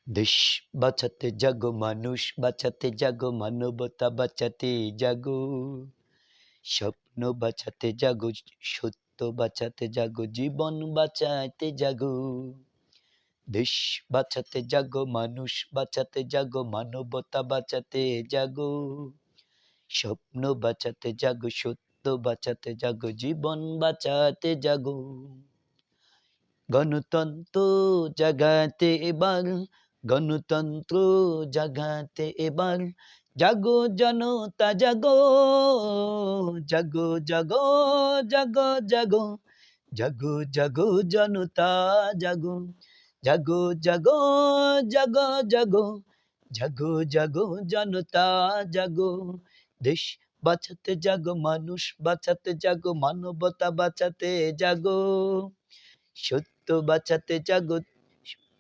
দেশ বাঁচাতে জাগো, মানুষ বাঁচাতে জাগো, মানবতা বাঁচাতে জাগো, স্বপ্ন বাঁচাতে জাগো, সত্য বাঁচাতে জাগো, জীবন বাঁচাতে জাগো। দেশ বাঁচাতে জাগো, মানুষ বাঁচাতে জাগো, মানবতা বাঁচাতে জাগো, স্বপ্ন বাঁচাতে জাগো, সত্য বাঁচাতে জাগো, জীবন বাঁচাতে জাগো। গণতন্ত্র জাগাতে এবার, গণতন্ত্র জাগাতে এবার, জাগো জনতা জাগো, জাগো জাগো, জাগো জাগো, জাগো জাগো জনতা জাগো, জাগো জাগো, জাগো জাগো, জাগো জাগো জনতা জাগো। দেশ বাঁচাতে জাগো, মানুষ বাঁচাতে জাগো, মানবতা বাঁচাতে জাগো, সত্য বাঁচাতে জাগো,